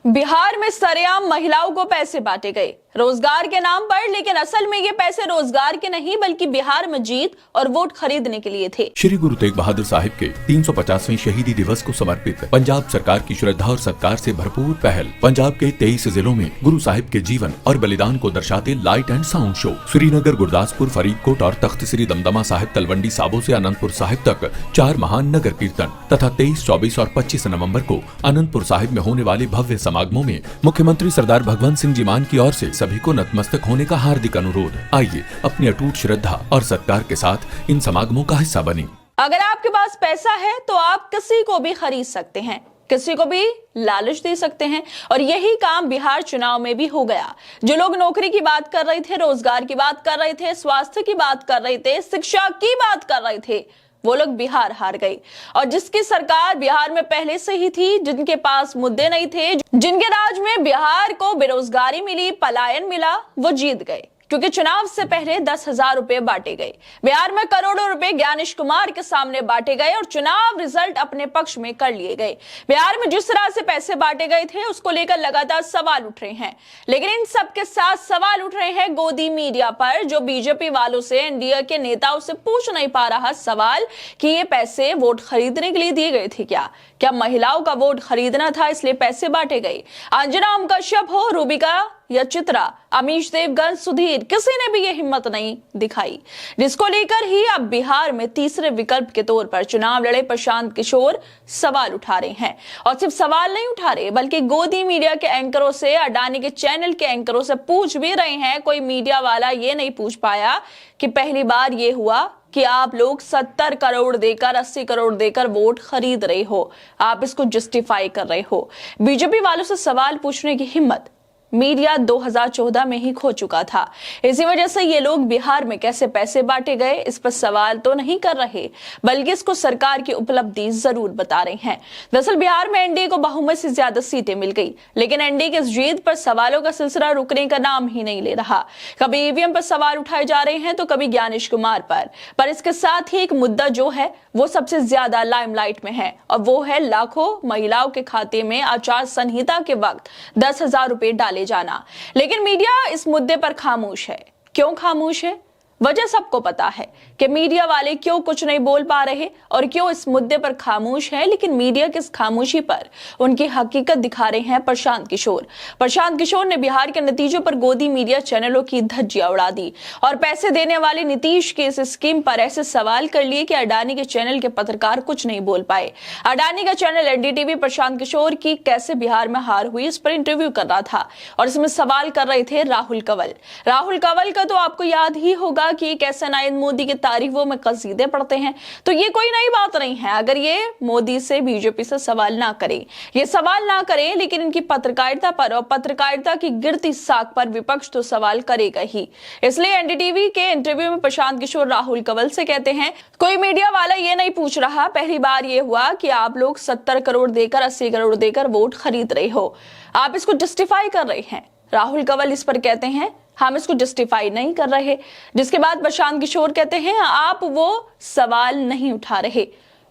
बिहार में सरेआम महिलाओं को पैसे बांटे गए रोजगार के नाम पर, लेकिन असल में ये पैसे रोजगार के नहीं बल्कि बिहार में जीत और वोट खरीदने के लिए थे। श्री गुरु तेग बहादुर साहिब के 350वें शहीदी दिवस को समर्पित पंजाब सरकार की श्रद्धा और सत्कार से भरपूर पहल पंजाब के 23 जिलों में गुरु साहिब के जीवन और बलिदान को दर्शाते light and sound show Srinagar, Gurdaspur, Faridkot और तख्त श्री दमदमा साहिब, तलवंडी साबो से अनंतपुर साहिब तक 4 महान नगर कीर्तन तथा 23, 24 और 25 नवम्बर को अनंतपुर साहिब में होने वाले भव्य समागमों में मुख्यमंत्री सरदार भगवंत सिंह जी मान की ओर से सभी को नतमस्तक होने का हार्दिक अनुरोध। आइए अपनी अटूट श्रद्धा और सत्कार के साथ इन समागमों का हिस्सा बने। अगर आपके पास पैसा है तो आप किसी को भी खरीद सकते हैं, किसी को भी लालच दे सकते हैं, और यही काम बिहार चुनाव में भी हो गया। जो लोग नौकरी की बात कर रहे थे, रोजगार की बात कर रहे थे, स्वास्थ्य की बात कर रहे थे, शिक्षा की बात कर रहे थे, वो लोग बिहार हार गए। और जिसकी सरकार बिहार में पहले से ही थी, जिनके पास मुद्दे नहीं थे, जिनके राज में बिहार को बेरोजगारी मिली, पलायन मिला, वो जीत गए, क्योंकि चुनाव से पहले 10,000 रुपए बांटे गए। बिहार में करोड़ों रुपए ज्ञानेश कुमार के सामने बांटे गए और चुनाव रिजल्ट अपने पक्ष में कर लिए गए। बिहार में जिस तरह से पैसे बांटे गए थे उसको लेकर लगातार सवाल उठ रहे हैं, लेकिन इन सब के साथ सवाल उठ रहे हैं गोदी मीडिया पर, जो बीजेपी वालों से, एनडीए के नेताओं से पूछ नहीं पा रहा सवाल कि ये पैसे वोट खरीदने के लिए दिए गए थे क्या महिलाओं का वोट खरीदना था इसलिए पैसे बांटे गए। अंजना ओम कश्यप हो, रूबिका या चित्रा, अमीश देवगन, सुधीर, किसी ने भी ये हिम्मत नहीं दिखाई, जिसको लेकर ही अब बिहार में तीसरे विकल्प के तौर पर चुनाव लड़े प्रशांत किशोर सवाल उठा रहे हैं। और सिर्फ सवाल नहीं उठा रहे बल्कि गोदी मीडिया के एंकरों से, अडानी के चैनल के एंकरों से पूछ भी रहे हैं। कोई मीडिया वाला ये नहीं पूछ पाया कि पहली बार ये हुआ कि आप लोग 70 करोड़ देकर, 80 करोड़ देकर वोट खरीद रहे हो, आप इसको जस्टिफाई कर रहे हो। बीजेपी वालों से सवाल पूछने की हिम्मत मीडिया 2014 में ही खो चुका था। इसी वजह से ये लोग बिहार में कैसे पैसे बांटे गए इस पर सवाल तो नहीं कर रहे, बल्कि इसको सरकार की उपलब्धि जरूर बता रहे हैं। दरअसल बिहार में एनडीए को बहुमत से ज्यादा सीटें मिल गई, लेकिन एनडीए की इस जीत पर सवालों का सिलसिला रुकने का नाम ही नहीं ले रहा। कभी ईवीएम पर सवाल उठाए जा रहे हैं तो कभी ज्ञानेश कुमार पर इसके साथ ही एक मुद्दा जो है वो सबसे ज्यादा लाइमलाइट में है, और वो है लाखों महिलाओं के खाते में आचार संहिता के वक्त 10,000 रुपए डाले जाना। लेकिन मीडिया इस मुद्दे पर खामोश है। क्यों खामोश है? वजह सबको पता है कि मीडिया वाले क्यों कुछ नहीं बोल पा रहे और क्यों इस मुद्दे पर खामोश है। लेकिन मीडिया की इस खामोशी पर उनकी हकीकत दिखा रहे हैं प्रशांत किशोर। प्रशांत किशोर ने बिहार के नतीजों पर गोदी मीडिया चैनलों की धज्जियां उड़ा दी और पैसे देने वाले नीतीश के इस स्कीम पर ऐसे सवाल कर लिए कि अडानी के चैनल के पत्रकार कुछ नहीं बोल पाए। अडानी का चैनल एनडीटीवी प्रशांत किशोर की कैसे बिहार में हार हुई इस पर इंटरव्यू कर रहा था, और इसमें सवाल कर रहे थे राहुल कंवल। राहुल कंवल का तो आपको याद ही होगा कि कैसे नरेंद्र मोदी की तारीफों में कसीदे पढ़ते हैं, तो ये कोई नई बात नहीं है अगर ये मोदी से, बीजेपी से सवाल ना करें, ये सवाल ना करें, लेकिन इनकी पत्रकारिता पर और पत्रकारिता की गिरती साख पर विपक्ष तो सवाल करेगा ही। इसलिए एनडीटीवी के इंटरव्यू में प्रशांत किशोर राहुल कंवल से कहते हैं, कोई मीडिया वाला ये नहीं पूछ रहा पहली बार ये हुआ कि आप लोग 70 करोड़ देकर, 80 करोड़ देकर वोट खरीद रहे हो, आप इसको जस्टिफाई कर रहे हैं। राहुल कंवल इस पर कहते हैं हम इसको जस्टिफाई नहीं कर रहे, जिसके बाद प्रशांत किशोर कहते हैं आप वो सवाल नहीं उठा रहे।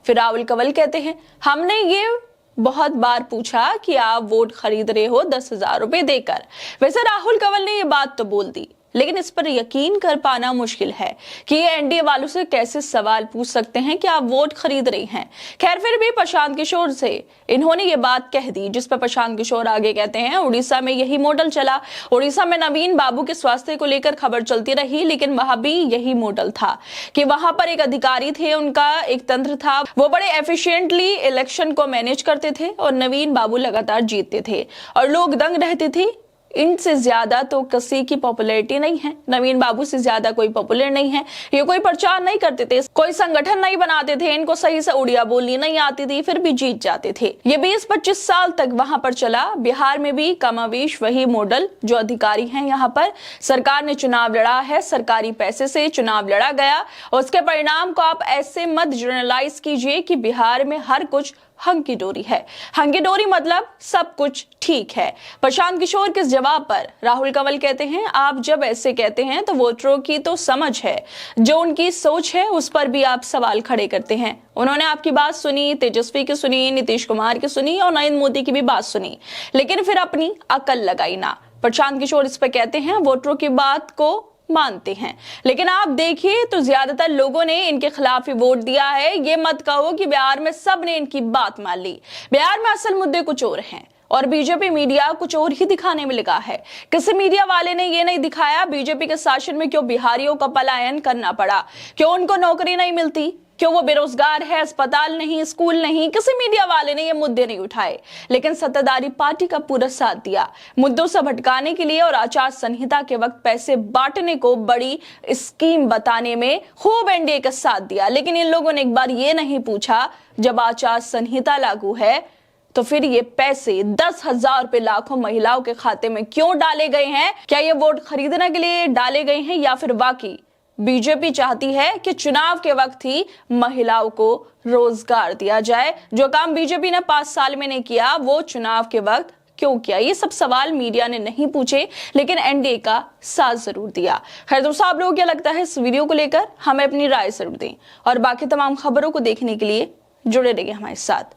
फिर राहुल कंवल कहते हैं हमने ये बहुत बार पूछा कि आप वोट खरीद रहे हो 10,000 रुपए देकर। वैसे राहुल कंवल ने ये बात तो बोल दी, लेकिन इस पर यकीन कर पाना मुश्किल है कि ये एनडीए वालों से कैसे सवाल पूछ सकते हैं कि आप वोट खरीद रही हैं। खैर, फिर भी प्रशांत किशोर से इन्होंने ये बात कह दी, जिस पर प्रशांत किशोर आगे कहते हैं उड़ीसा में यही मॉडल चला। उड़ीसा में नवीन बाबू के स्वास्थ्य को लेकर खबर चलती रही, लेकिन वहां भी यही मॉडल था कि वहां पर एक अधिकारी थे, उनका एक तंत्र था, वो बड़े एफिशिएंटली इलेक्शन को मैनेज करते थे और नवीन बाबू लगातार जीतते थे और लोग दंग रहते थे। इनसे ज्यादा तो किसी की पॉपुलैरिटी नहीं है, नवीन बाबू से ज्यादा कोई पॉपुलर नहीं है, ये कोई प्रचार नहीं करते थे, कोई संगठन नहीं बनाते थे, इनको सही से उड़िया बोलनी नहीं आती थी, फिर भी जीत जाते थे। ये 20-25 साल तक वहां पर चला। बिहार में भी कमावेश वही मॉडल, जो अधिकारी हैं यहाँ पर, सरकार ने चुनाव लड़ा है, सरकारी पैसे से चुनाव लड़ा गया, और उसके परिणाम को आप ऐसे मत जनरलाइज कीजिए कि बिहार में हर कुछ हंकी डोरी है। हंकी डोरी मतलब सब कुछ ठीक है। प्रशांत किशोर के जवाब पर राहुल कंवल कहते हैं, आप जब ऐसे कहते हैं तो वोटरों की तो समझ है, जो उनकी सोच है उस पर भी आप सवाल खड़े करते हैं। उन्होंने आपकी बात सुनी, तेजस्वी की सुनी, नीतीश कुमार की सुनी और नरेंद्र मोदी की भी बात सुनी, लेकिन फिर अपनी अकल लगाई ना। प्रशांत किशोर इस पर कहते हैं, वोटरों की बात को मानते हैं, लेकिन आप देखिए तो ज्यादातर लोगों ने इनके खिलाफ ही वोट दिया है। ये मत कहो कि बिहार में सब ने इनकी बात मान ली। बिहार में असल मुद्दे कुछ और हैं और बीजेपी मीडिया कुछ और ही दिखाने में लगा है। किसी मीडिया वाले ने ये नहीं दिखाया बीजेपी के शासन में क्यों बिहारियों का पलायन करना पड़ा, क्यों उनको नौकरी नहीं मिलती, क्यों वो बेरोजगार है, अस्पताल नहीं, स्कूल नहीं। किसी मीडिया वाले ने ये मुद्दे नहीं उठाए, लेकिन सत्ताधारी पार्टी का पूरा साथ दिया। मुद्दों से भटकाने के लिए और आचार संहिता के वक्त पैसे बांटने को बड़ी स्कीम बताने में खूब एनडीए का साथ दिया। लेकिन इन लोगों ने एक बार ये नहीं पूछा, जब आचार संहिता लागू है तो फिर ये पैसे 10,000 रुपए लाखों महिलाओं के खाते में क्यों डाले गए हैं? क्या ये वोट खरीदने के लिए डाले गए हैं या फिर वाकई बीजेपी चाहती है कि चुनाव के वक्त ही महिलाओं को रोजगार दिया जाए? जो काम बीजेपी ने 5 साल में नहीं किया वो चुनाव के वक्त क्यों किया? ये सब सवाल मीडिया ने नहीं पूछे, लेकिन एनडीए का साथ जरूर दिया। खैर दोस्तों, आप लोगों को क्या लगता है इस वीडियो को लेकर? हमें अपनी राय जरूर दें और बाकी तमाम खबरों को देखने के लिए जुड़े रहिए हमारे साथ।